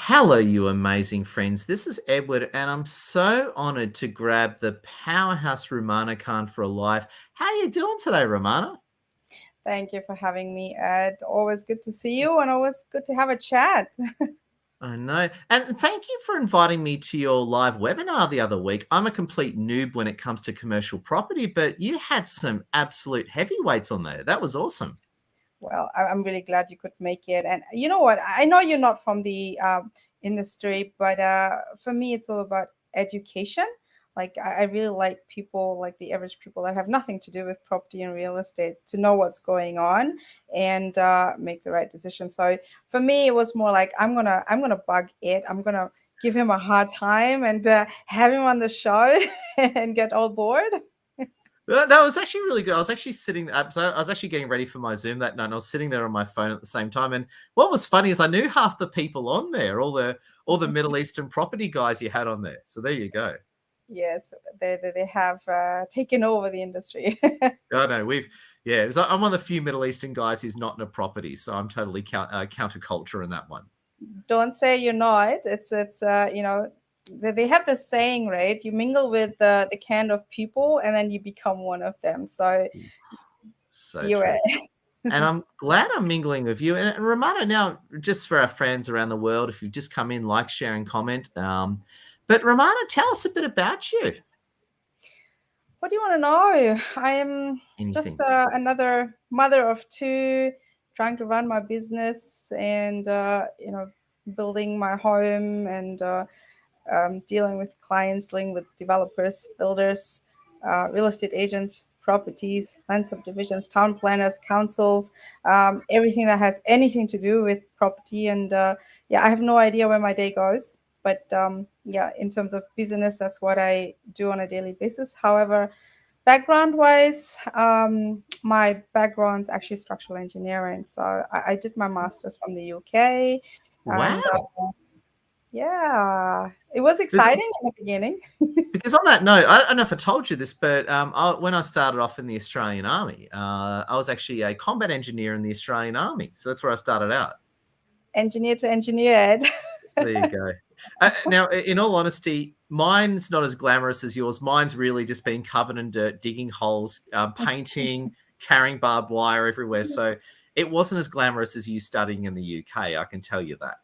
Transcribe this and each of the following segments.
Hello, you amazing friends. This is Edward, and I'm so honored to grab the powerhouse Rumana Khan for a live. How you doing today, Rumana? Thank you for having me, Ed. Always good to see you and always good to have a chat. I know. And thank you for inviting me to your live webinar the other week. I'm a complete noob when it comes to commercial property, but you had some absolute heavyweights on there. That was awesome. Well, I'm really glad you could make it. And you know what? I know you're not from the industry, but for me, it's all about education. Like, I really like people, like the average people that have nothing to do with property and real estate, to know what's going on and make the right decision. So for me, it was more like I'm gonna bug it. I'm gonna give him a hard time and have him on the show and get all bored. No, it was actually really good. I was actually so I was actually getting ready for my Zoom that night, and I was sitting there on my phone at the same time. And what was funny is I knew half the people on there, all the Middle Eastern property guys you had on there. So there you go. Yes, they have taken over the industry. I know yeah. I'm one of the few Middle Eastern guys who's not in a property, so I'm totally counterculture in that one. Don't say you're not. It's they have this saying, right? You mingle with the kind of people, and then you become one of them. So So you're true. right. And I'm glad I'm mingling with you. And Ramona, now, just for our friends around the world, if you've just come in, like, share, and comment. But Ramona, tell us a bit about you. What do you want to know? I am just Anything. another mother of two, trying to run my business and building my home and dealing with clients, dealing with developers, builders, real estate agents, properties, land subdivisions, town planners, councils, everything that has anything to do with property. And yeah, I have no idea where my day goes. But yeah, in terms of business, that's what I do on a daily basis. However, background wise, my background's actually structural engineering. So I did my master's from the UK. And Wow. yeah, it was Because exciting in the beginning. because on that note, I don't know if I told you this, but when I started off in the Australian Army, I was actually a combat engineer in the Australian Army. So that's where I started out. Engineer to engineer, Ed. There you go. Now, in all honesty, mine's not as glamorous as yours. Mine's really just been covered in dirt, digging holes, painting, carrying barbed wire everywhere. So it wasn't as glamorous as you studying in the UK. I can tell you that.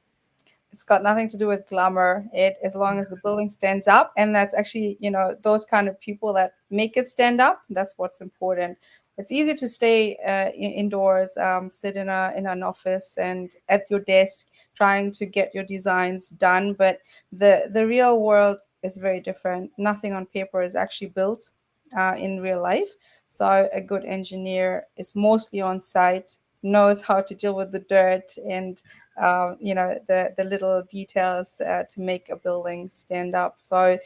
It's got nothing to do with glamour. It as long as the building stands up, and that's actually those kind of people that make it stand up. That's what's important. It's easy to stay indoors, sit in an office and at your desk trying to get your designs done, but the real world is very different. Nothing on paper is actually built in real life. So a good engineer is mostly on site, knows how to deal with the dirt and the little details to make a building stand up. So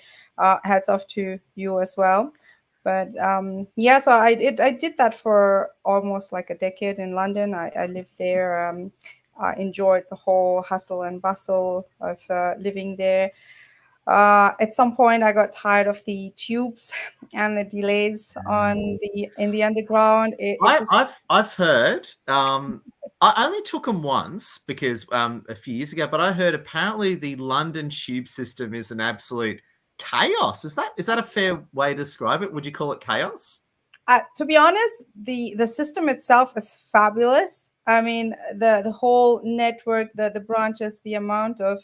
hats off to you as well. But yeah, so I did that for almost like a decade in London. I lived there. I enjoyed the whole hustle and bustle of living there. At some point, I got tired of the tubes and the delays on the in the underground. It just I've heard. I only took them once because a few years ago, but I heard apparently the London tube system is an absolute chaos. Is that a fair way to describe it? Would you call it chaos? to be honest, the system itself is fabulous. I mean, the whole network, the branches, the amount of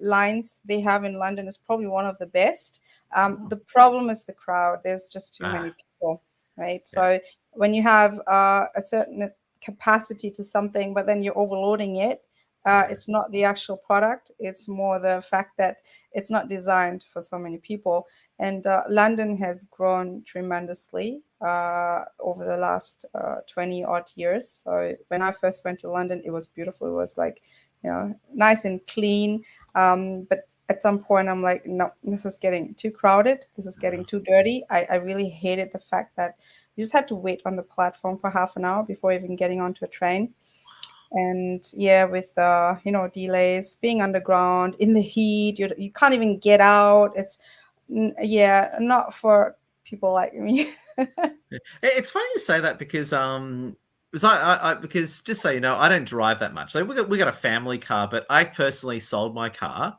lines they have in London is probably one of the best. Oh, The problem is the crowd. There's just too ah, many people, right? yeah. So when you have a certain capacity to something, but then you're overloading it, Yeah. it's not the actual product. It's more the fact that it's not designed for so many people. And London has grown tremendously over the last 20 odd years. So when I first went to London, it was beautiful. It was like, nice and clean. But at some point, I'm like, no, this is getting too crowded. This is getting too dirty. I really hated the fact that you just had to wait on the platform for half an hour before even getting onto a train. And yeah, with delays, being underground in the heat, you can't even get out. Yeah, not for people like me. It's funny you say that because So because just so you know, I don't drive that much. So we got a family car, but I personally sold my car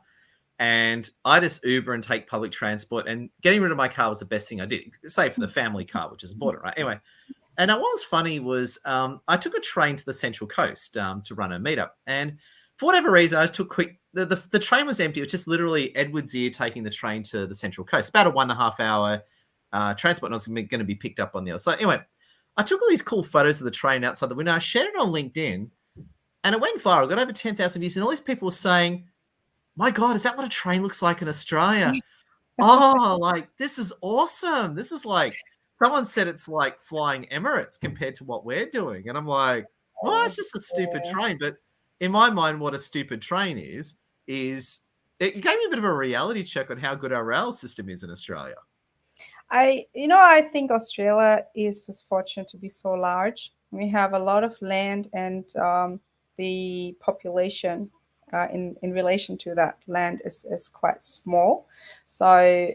and I just Uber and take public transport. And getting rid of my car was the best thing I did, save for the family car, which is important, right? Anyway, and what was funny was I took a train to the Central Coast to run a meetup, and for whatever reason, I just took quick. The train was empty. It was just literally Edward's ear taking the train to the Central Coast, about a 1.5 hour transport, and I was going to be picked up on the other side. Anyway, I took all these cool photos of the train outside the window. I shared it on LinkedIn, and it went viral. Got over 10,000 views, and all these people were saying, "My God, is that what a train looks like in Australia?" Oh, like this is awesome. This is like someone said it's like flying Emirates compared to what we're doing. And I'm like, well, it's just a stupid Yeah. train. But in my mind, what a stupid train is it gave me a bit of a reality check on how good our rail system is in Australia. I think Australia is just fortunate to be so large. We have a lot of land, and the population in relation to that land is quite small. So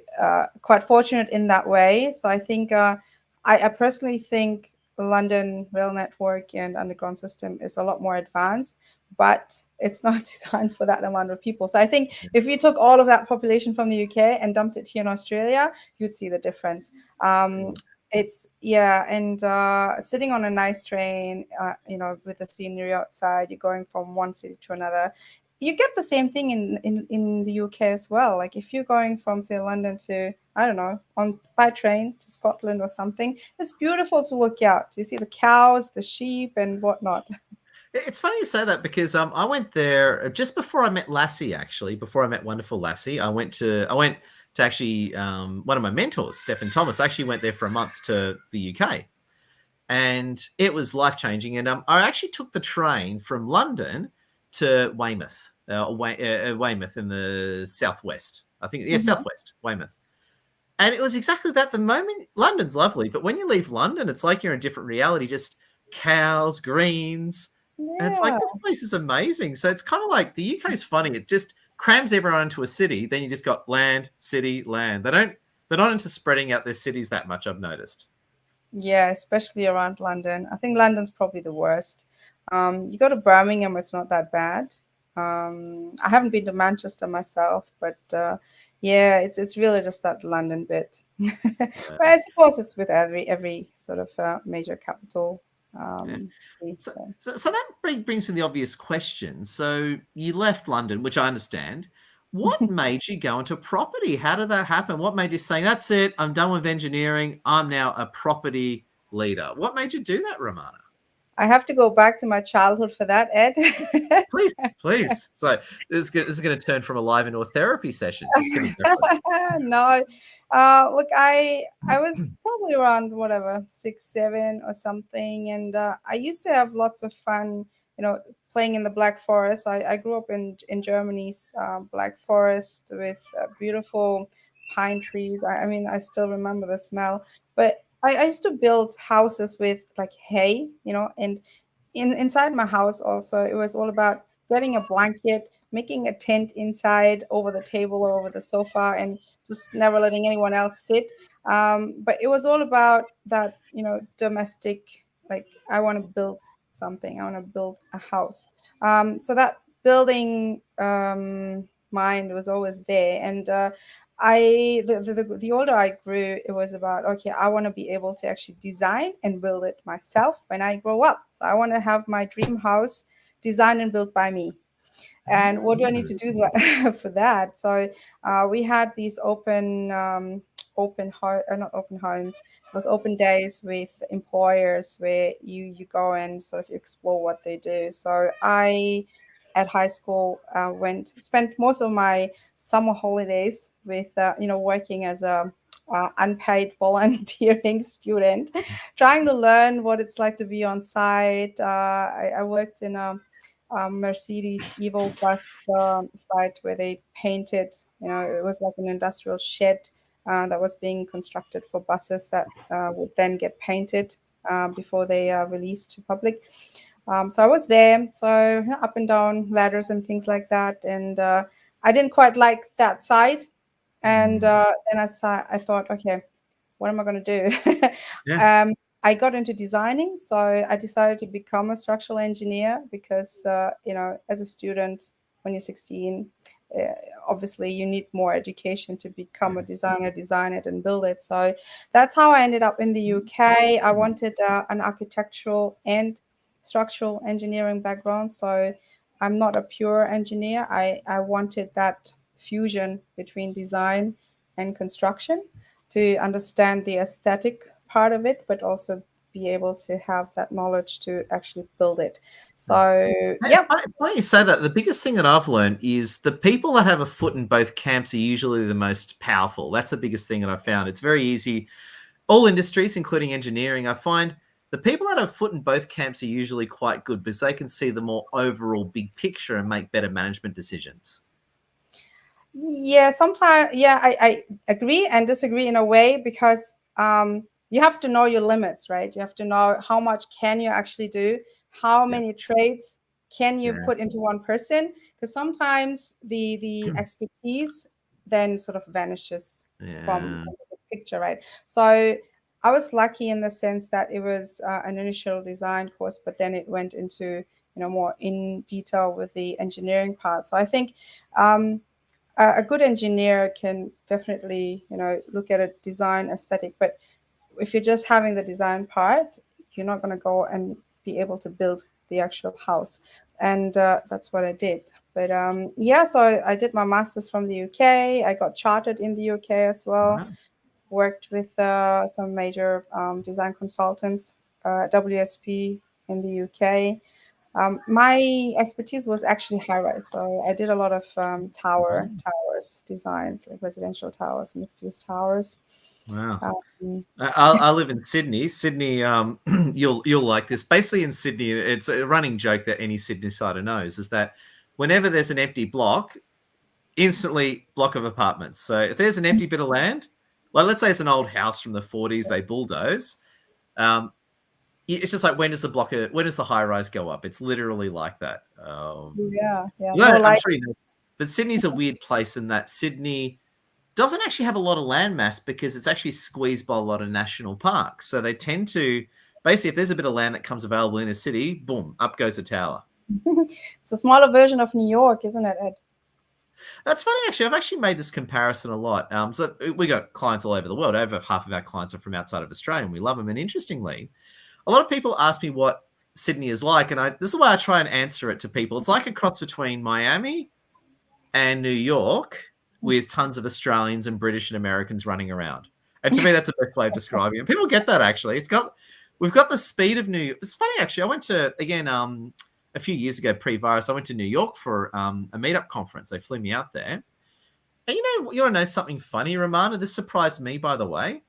quite fortunate in that way. So I think I personally think the London rail network and underground system is a lot more advanced, but it's not designed for that amount of people. So I think if you took all of that population from the UK and dumped it here in Australia, you'd see the difference. Um, it's yeah, and sitting on a nice train, with the scenery outside, you're going from one city to another. You get the same thing in the UK as well. Like if you're going from say London to, I don't know, on by train to Scotland or something, it's beautiful to look out. You see the cows, the sheep, and whatnot. It's funny you say that because I went there just before I met Lassie. Actually, before I met wonderful Lassie, I went to actually one of my mentors, Stephen Thomas. I actually went there for a month to the UK, and it was life changing. And I actually took the train from London to Weymouth, Weymouth in the southwest. I think, yeah, Mhm. southwest Weymouth. And it was exactly that. The moment London's lovely, but when you leave London, it's like you're in a different reality. Just cows, greens, and it's like Yeah. this place is amazing. So it's kind of like the UK is funny. It just crams everyone into a city. Then you just got land, city, land. They're not into spreading out their cities that much. I've noticed. Yeah, especially around London. I think London's probably the worst. You go to Birmingham, it's not that bad. I haven't been to Manchester myself, but yeah, it's really just that London bit. But Yeah. I suppose it's with every sort of major capital Yeah. city. So, So. so that brings me the obvious question. So you left London, which I understand. What made you go into property? How did that happen? What made you say, that's it, I'm done with engineering, I'm now a property leader? What made you do that, Romana? I have to go back to my childhood for that, Ed. Please, please. So this is going to turn from a live into a therapy session. Just kidding. Go for No, look, I was probably around whatever 6, 7 or something, and I used to have lots of fun, playing in the Black Forest. I grew up in Germany's Black Forest with beautiful pine trees. I mean, I still remember the smell. But I used to build houses with like hay, and inside my house also it was all about getting a blanket, making a tent inside over the table or over the sofa, and just never letting anyone else sit. But it was all about that, domestic, like I want to build something, I want to build a house. So that building mind was always there. And the older I grew, it was about, okay, I want to be able to actually design and build it myself when I grow up. So I want to have my dream house designed and built by me. And what do I need to do for that? So we had these not open homes. It was open days with employers where you go and sort of explore what they do. So I at high school went spent most of my summer holidays with working as a unpaid volunteering student, trying to learn what it's like to be on site. I worked in a Mercedes Evo bus site where they painted. It was like an industrial shed that was being constructed for buses that would then get painted before they are released to public. So I was there, so up and down ladders and things like that, and I didn't quite like that side. And Mm. then I thought, okay, what am I going to do? Yeah. um, I got into designing, so I decided to become a structural engineer because, as a student, when you're 16, uh, obviously you need more education to become a designer, design it and build it. So that's how I ended up in the UK. I wanted an architectural and structural engineering background, so I'm not a pure engineer. I wanted that fusion between design and construction to understand the aesthetic part of it, but also be able to have that knowledge to actually build it. So, yeah. Funny you say that. The biggest thing that I've learned is the people that have a foot in both camps are usually the most powerful. That's the biggest thing that I've found. It's very easy. All industries, including engineering, I find the people that have a foot in both camps are usually quite good because they can see the more overall big picture and make better management decisions. Yeah, sometimes, yeah, I agree and disagree in a way because you have to know your limits, right? You have to know how much can you actually do, how Yeah. many traits can you Yeah. put into one person, because sometimes the expertise then sort of vanishes from Yeah. the picture, right? So I was lucky in the sense that it was an initial design course, but then it went into more in detail with the engineering part. So I think a good engineer can definitely look at a design aesthetic, but if you're just having the design part, you're not going to go and be able to build the actual house. And that's what I did. But yeah, so I did my master's from the UK. I got chartered in the UK as well. Wow. Worked with some major design consultants, WSP in the UK. My expertise was actually high rise, so I did a lot of towers designs, like residential towers, mixed use towers. Wow. Um, I live in Sydney. Sydney, you'll like this. Basically, in Sydney, it's a running joke that any Sydney sider knows is that whenever there's an empty block, instantly block of apartments. So if there's an empty bit of land, like let's say it's an old house from the 40s, they bulldoze. Um, it's just like when does the high rise go up? It's literally like that. yeah, yeah, No, no, I'm like sure you know, but Sydney's a weird place in that Sydney doesn't actually have a lot of land mass because it's actually squeezed by a lot of national parks. So they tend to basically, if there's a bit of land that comes available in a city, boom, up goes the tower. it's a smaller version of New York, isn't it, Ed? That's funny, actually. I've actually made this comparison a lot. So we got clients all over the world. Over half of our clients are from outside of Australia, and we love them. And interestingly, a lot of people ask me what Sydney is like, and this is why I try and answer it to people. It's like a cross between Miami and New York with tons of Australians and British and Americans running around. And to me, that's the best way of describing it. People get that, actually. We've got the speed of New York. It's funny, actually. I went to, again, a few years ago, pre-virus, I went to New York for a meetup conference. They flew me out there. And you want to know something funny, Romana? This surprised me, by the way.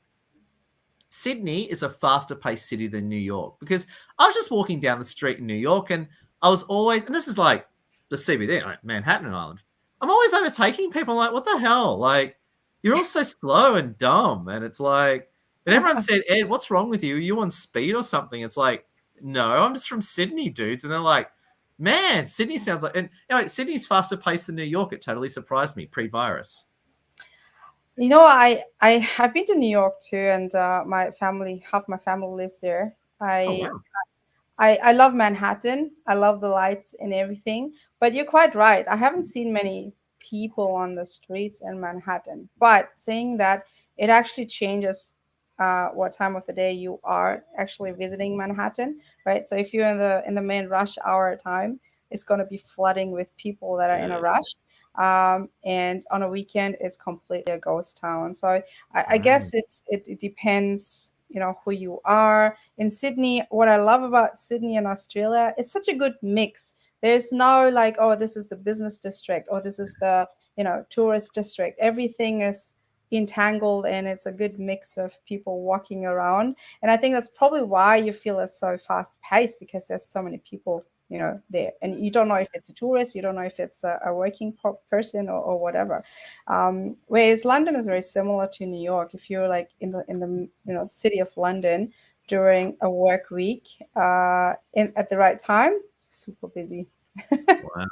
Sydney is a faster paced city than New York because I was just walking down the street in New York and I was always, and this is like the CBD, like Manhattan Island. I'm always overtaking people. I'm like, what the hell? Like, you're all so slow and dumb. And it's like, and everyone said, Ed, what's wrong with you? Are you on speed or something? It's like, no, I'm just from Sydney, dudes. And they're like, man, Sydney sounds like, and Sydney's faster paced than New York. It totally surprised me pre-virus. I've been to New York too, and half my family lives there. Oh, I wow. I love Manhattan. I love the lights and everything. But you're quite right. I haven't seen many people on the streets in Manhattan. But saying that, it actually changes what time of the day you are actually visiting Manhattan, right? So if you're in the main rush hour time, it's going to be flooding with people that are in Yeah. a rush. And on a weekend, it's completely a ghost town. So I Wow. guess it depends, who you are. In Sydney, what I love about Sydney and Australia, it's such a good mix. There's no like, oh, this is the business district or this is the, tourist district. Everything is entangled and it's a good mix of people walking around. And I think that's probably why you feel it's so fast paced because there's so many people there, and you don't know if it's a tourist, you don't know if it's a working person or whatever. Whereas London is very similar to New York. If you're like in the city of London during a work week, at the right time, super busy. Wow.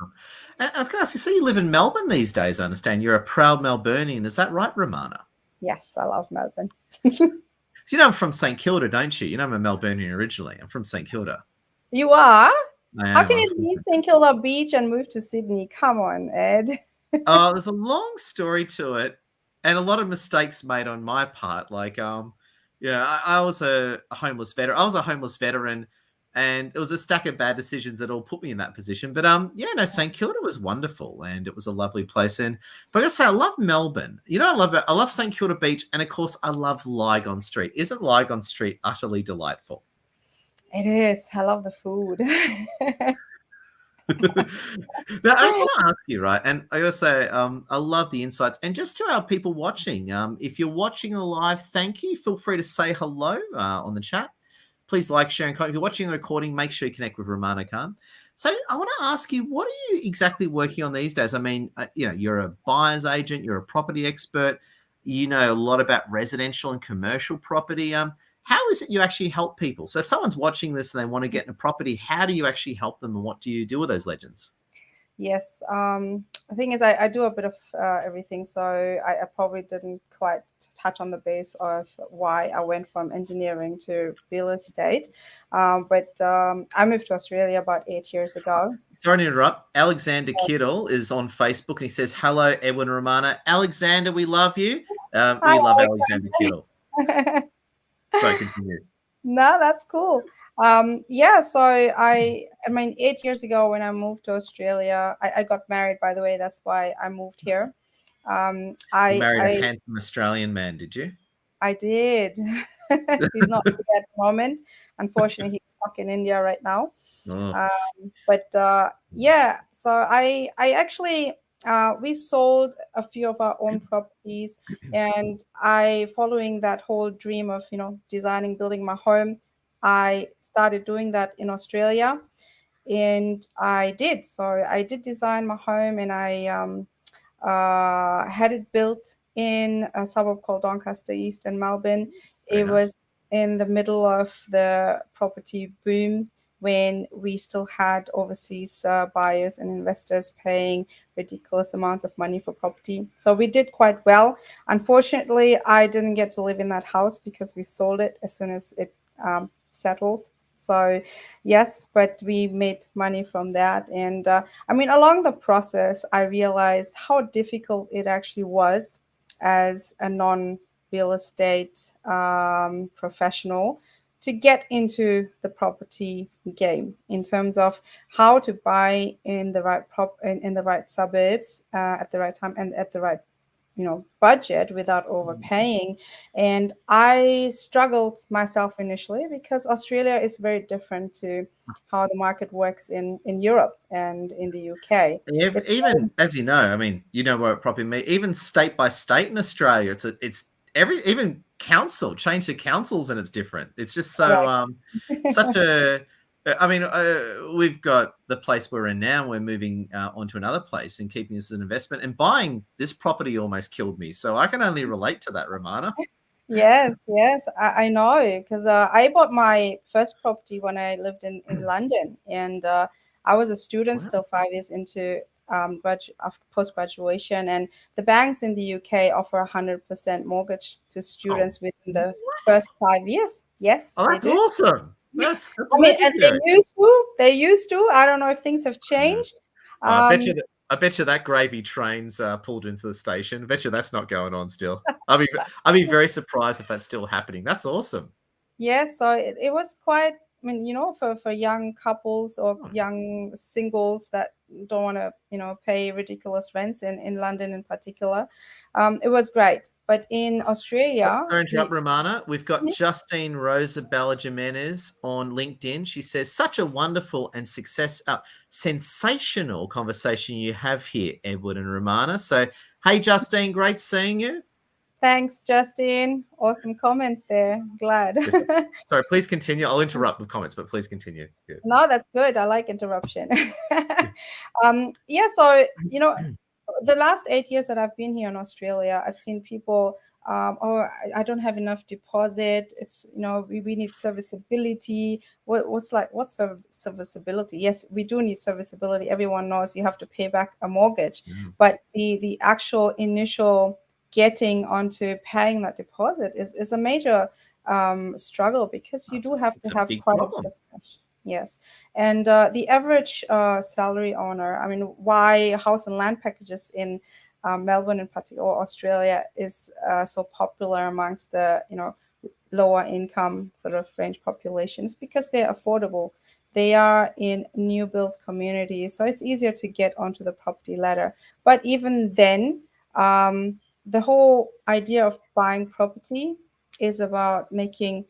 I was going to ask you, so you live in Melbourne these days, I understand. You're a proud Melburnian. Is that right, Romana? Yes, I love Melbourne. So, I'm from St Kilda, don't you? I'm a Melbourneian originally. I'm from St Kilda. You are? I How am. can I'm you from leave St. Kilda Beach and move to Sydney? Come on, Ed. Oh, there's a long story to it, and a lot of mistakes made on my part. Like, I was a homeless veteran. I was a homeless veteran, and it was a stack of bad decisions that all put me in that position. But no, St Kilda was wonderful, and it was a lovely place. And but I gotta say, I love Melbourne. I love St Kilda Beach, and of course, I love Lygon Street. Isn't Lygon Street utterly delightful? It is. I love the food. Now, I just want to ask you, right? And I gotta say, I love the insights. And just to our people watching, if you're watching a live, thank you. Feel free to say hello on the chat. Please like, share, and comment. If you're watching the recording, make sure you connect with Rumana Khan. So I want to ask you, what are you exactly working on these days? I mean, you're a buyer's agent, you're a property expert, you know a lot about residential and commercial property. How is it you actually help people? So if someone's watching this and they want to get in a property, how do you actually help them, and what do you do with those legends? Yes. The thing is, I do a bit of everything. So I probably didn't quite touch on the base of why I went from engineering to real estate. But I moved to Australia about 8 years ago. Sorry to interrupt. Alexander Kittle is on Facebook and he says, "Hello, Edwin Romana. Alexander, we love you. Hi, We love Alexander Alex. Kittle." Sorry, continue. No, that's cool. Yeah, so I mean, 8 years ago when I moved to Australia, I got married, by the way. That's why I moved here. Um, You I, married a I, handsome Australian man, did you? I did. He's not here at the moment. Unfortunately, he's stuck in India right now. Oh, But yeah, so I actually we sold a few of our own properties, and I, following that whole dream of designing, building my home, I started doing that in Australia, and I did. So I did design my home, and I had it built in a suburb called Doncaster East in Melbourne. very It nice. was in the middle of the property boom when we still had overseas buyers and investors paying ridiculous amounts of money for property. So we did quite well. Unfortunately, I didn't get to live in that house because we sold it as soon as it settled. So, yes, but we made money from that. And I mean, along the process, I realized how difficult it actually was as a non real estate professional to get into the property game in terms of how to buy in the right in the right suburbs at the right time and at the right budget without overpaying. And I struggled myself initially because Australia is very different to how the market works in Europe and in the UK. It's Even as you know, I mean, you know what property mean. Even state by state in Australia, it's every even council change the councils and it's different. It's just so correct. such a. I mean, we've got the place we're in now. We're moving onto another place and keeping this as an investment. And buying this property almost killed me. So I can only relate to that, Romana. Yes, yes, I know because I bought my first property when I lived in London, and I was a student Wow. still 5 years into after post graduation, and the banks in the UK offer 100% mortgage to Oh, students within the first 5 years. Yes, oh, they that's do. awesome. That's I mean, and legendary. they used to. I don't know if things have Yeah. changed. Oh, Um, I bet you that gravy train's pulled into the station. I bet you that's not going on still. I'll be very surprised if that's still happening. That's awesome. Yes, so it was quite, I mean, for young couples or Oh, young singles that don't want to, pay ridiculous rents in London in particular, it was great. But in Australia, sorry to interrupt, Romana. We've got Mhm. Justine Rosabella Jimenez on LinkedIn. She says, "Such a wonderful and sensational conversation you have here, Edward and Romana." So, hey, Justine, great seeing you. Thanks, Justin. Awesome comments there. Glad. Yes, sorry, please continue. I'll interrupt with comments, but please continue. Yeah. No, that's good. I like interruption. Yeah, so the last 8 years that I've been here in Australia, I've seen people, oh, I don't have enough deposit. It's, we need serviceability. What's serviceability? Yes, we do need serviceability. Everyone knows you have to pay back a mortgage, Mm. but the actual initial getting onto paying that deposit is a major struggle, because you do have It's to a have big quite a bit problem. of cash. Yes. And the average salary owner, I mean, why house and land packages in Melbourne in particular, or Australia, is so popular amongst the, lower income sort of range populations, because they're affordable. They are in new built communities, so it's easier to get onto the property ladder. But even then, the whole idea of buying property is about making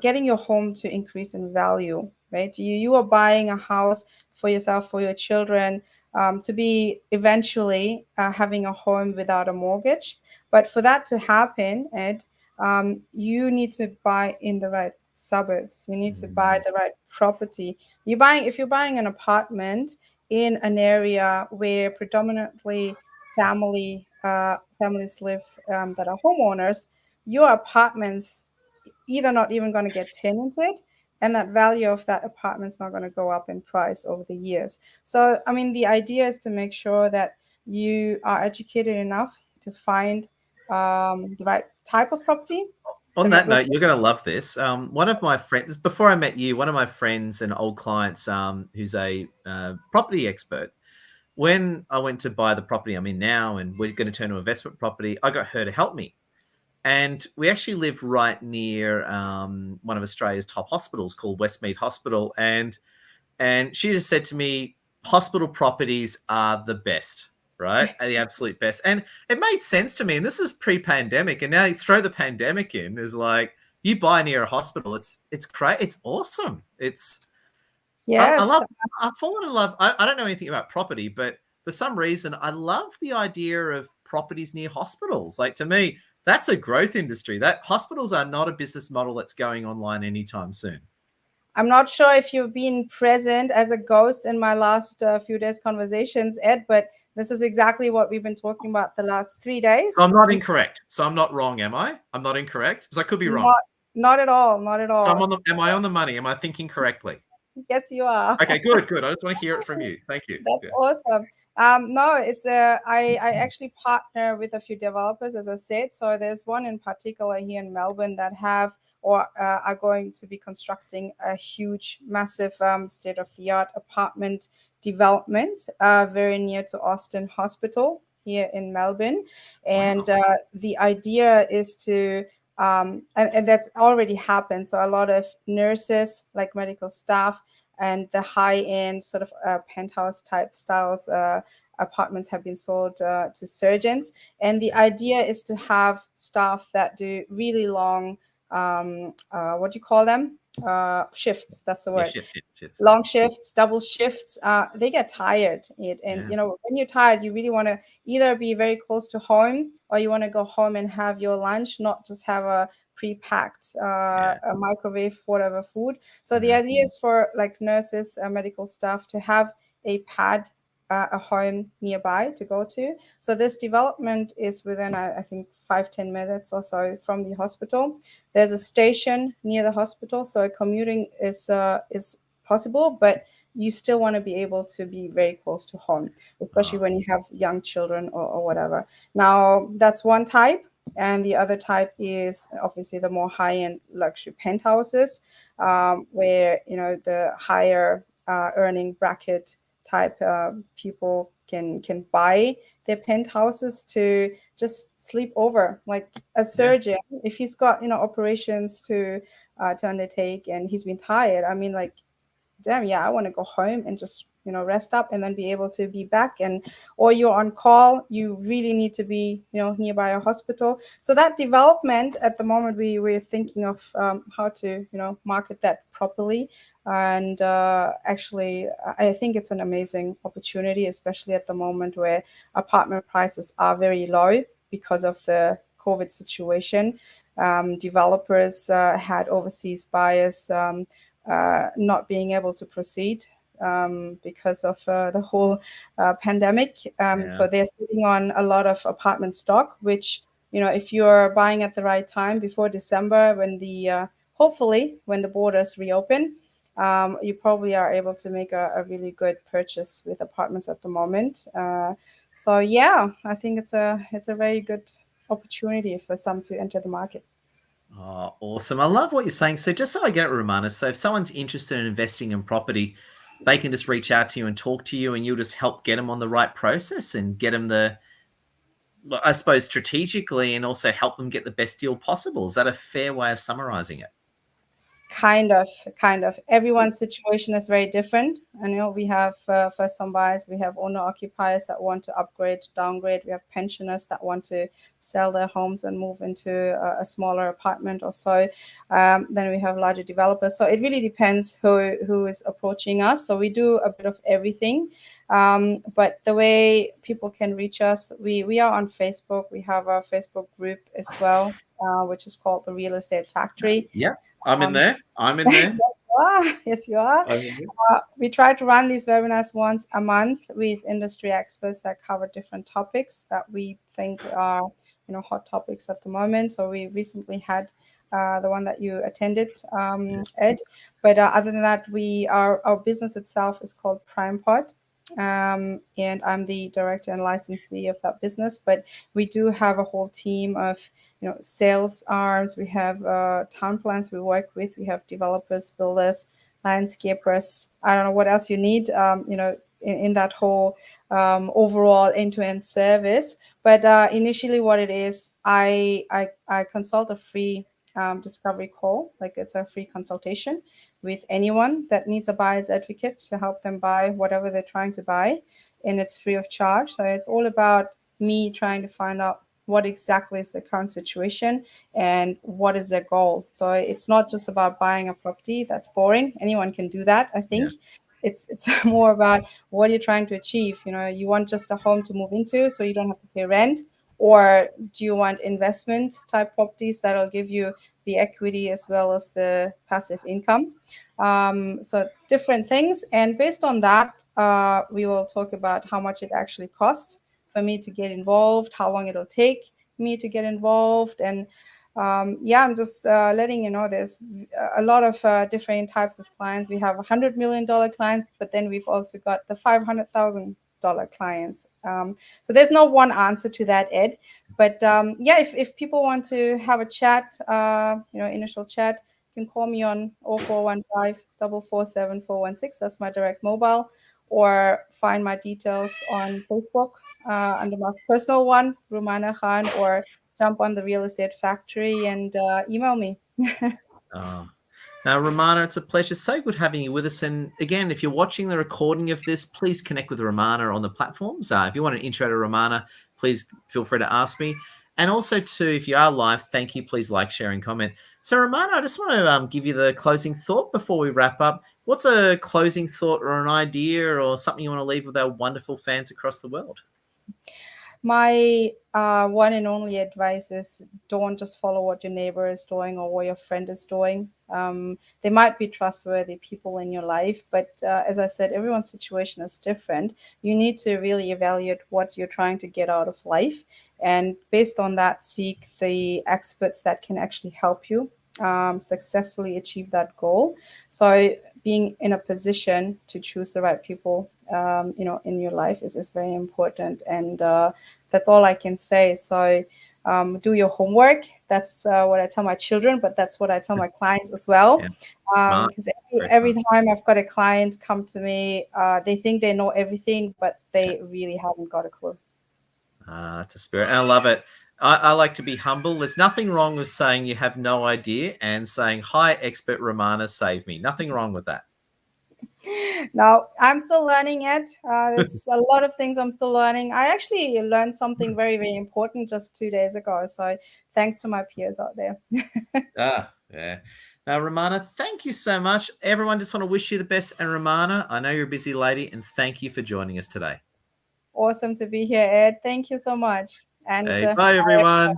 getting your home to increase in value, right? You are buying a house for yourself, for your children, to be eventually having a home without a mortgage. But for that to happen, Ed, you need to buy in the right suburbs. You need to buy the right property. If you're buying an apartment in an area where predominantly families live, that are homeowners, your apartments either not even going to get tenanted, and that value of that apartment's not going to go up in price over the years. So, I mean, the idea is to make sure that you are educated enough to find the right type of property. On The, that note, you're going to love this. One of my friends, before I met you, one of my friends and old clients, who's a property expert, when I went to buy the property I'm in now, and we're going to turn to investment property, I got her to help me. And we actually live right near one of Australia's top hospitals called Westmead Hospital. And she just said to me, hospital properties are the best, right? Are the absolute best. And it made sense to me. And this is pre-pandemic. And now you throw the pandemic in, is like, you buy near a hospital, it's great. It's awesome. I yes, love, I've fallen in love. I don't know anything about property, but for some reason, I love the idea of properties near hospitals. Like, to me, that's a growth industry. That hospitals are not a business model that's going online anytime soon. I'm not sure if you've been present as a ghost in my last few days conversations, Ed, but this is exactly what we've been talking about the last 3 days. So I'm not incorrect. So I'm not wrong, am I? I'm not incorrect because I could be wrong. Not at all, not at So all. am I on the money? Am I thinking correctly? Yes, you are. Okay, good, good. I just want to hear it from you. Thank you. That's Yeah. awesome. No, I actually partner with a few developers, as I said. So there's one in particular here in Melbourne that have or are going to be constructing a huge, massive, state-of-the-art apartment development very near to Austin Hospital here in Melbourne. Wow. And the idea is to and that's already happened. So a lot of nurses, like medical staff, and the high-end sort of penthouse type styles apartments have been sold to surgeons. And the idea is to have staff that do really long, what do you call them? Shifts. That's the Yeah, word. shifts. Long shifts, double shifts. They get tired. And Yeah, when you're tired, you really want to either be very close to home, or you want to go home and have your lunch, not just have a pre-packed yeah. a microwave whatever food. So the Mm. idea is for like nurses, medical staff to have a pad, a home nearby to go to. So this development is within, I think, 5-10 minutes or so from the hospital. There's a station near the hospital, so commuting is possible, but you still want to be able to be very close to home, especially Oh, when you have young children or whatever. Now, that's one type. And the other type is obviously the more high-end luxury penthouses, where the higher earning bracket type people can buy their penthouses to just sleep over. Like a yeah. surgeon, if he's got operations to undertake and he's been tired, I mean, like, damn, yeah, I want to go home and just rest up and then be able to be back. And or you're on call, you really need to be nearby a hospital. So that development at the moment, we're thinking of how to market that properly. And actually, I think it's an amazing opportunity, especially at the moment where apartment prices are very low because of the COVID situation. Developers had overseas buyers not being able to proceed because of the whole pandemic. Yeah. So they're sitting on a lot of apartment stock, which, if you're buying at the right time before December, when hopefully when the borders reopen, you probably are able to make a really good purchase with apartments at the moment. So yeah, I think it's a very good opportunity for some to enter the market. Oh, awesome. I love what you're saying. So just so I get it, Romana, so if someone's interested in investing in property, they can just reach out to you and talk to you, and you'll just help get them on the right process and get them well, I suppose, strategically, and also help them get the best deal possible. Is that a fair way of summarizing it? Kind of everyone's situation is very different. And we have first time buyers, we have owner occupiers that want to upgrade, downgrade, we have pensioners that want to sell their homes and move into a smaller apartment or so. Then we have larger developers, so it really depends who is approaching us. So we do a bit of everything. But the way people can reach us, we are on Facebook. We have a Facebook group as well, which is called the Real Estate Factory. Yeah, I'm in um, there. I'm in there. Yes, you are. I'm in there. We try to run these webinars once a month with industry experts that cover different topics that we think are, hot topics at the moment. So we recently had the one that you attended, Ed. But other than that, our business itself is called PrimePod. And I'm the director and licensee of that business. But we do have a whole team of sales arms. We have town plans we work with. We have developers, builders, landscapers. I don't know what else you need. In that whole overall end-to-end service. But initially, what it is, I consult a free discovery call. Like, it's a free consultation with anyone that needs a buyer's advocate to help them buy whatever they're trying to buy, and it's free of charge. So it's all about me trying to find out what exactly is the current situation and what is their goal. So it's not just about buying a property. That's boring. Anyone can do that, I think. Yeah. It's more about what you're trying to achieve. You want just a home to move into so you don't have to pay rent, or do you want investment type properties that'll give you the equity as well as the passive income? So different things, and based on that, we will talk about how much it actually costs for me to get involved, how long it'll take me to get involved. And I'm just letting you know there's a lot of different types of clients. We have $100 million clients, but then we've also got the $500,000 clients. So there's no one answer to that, Ed. But if people want to have a chat, initial chat, you can call me on 0415 447 416. That's my direct mobile, or find my details on Facebook under my personal one, Rumana Khan, or jump on the Real Estate Factory and email me. Oh. Now, Romana, it's a pleasure. So good having you with us. And again, if you're watching the recording of this, please connect with Romana on the platforms. If you want an intro to Romana, please feel free to ask me. And also, too, if you are live, thank you. Please like, share, and comment. So, Romana, I just want to give you the closing thought before we wrap up. What's a closing thought or an idea or something you want to leave with our wonderful fans across the world? My one and only advice is, don't just follow what your neighbor is doing or what your friend is doing. They might be trustworthy people in your life, but as I said, everyone's situation is different. You need to really evaluate what you're trying to get out of life, and based on that, seek the experts that can actually help you successfully achieve that goal. So being in a position to choose the right people in your life is very important. And that's all I can say. So do your homework. That's what I tell my children, but that's what I tell my clients as well. Yeah. Because every time I've got a client come to me, they think they know everything, but they really haven't got a clue. That's a spirit. I love it. I like to be humble. There's nothing wrong with saying you have no idea and saying, hi, expert Romana, save me. Nothing wrong with that. Now, I'm still learning it. There's a lot of things I'm still learning. I actually learned something very, very important just 2 days ago. So thanks to my peers out there. Yeah. Now, Romana, thank you so much. Everyone, just want to wish you the best. And Romana, I know you're a busy lady, and thank you for joining us today. Awesome to be here, Ed. Thank you so much. And Hey, bye, everyone.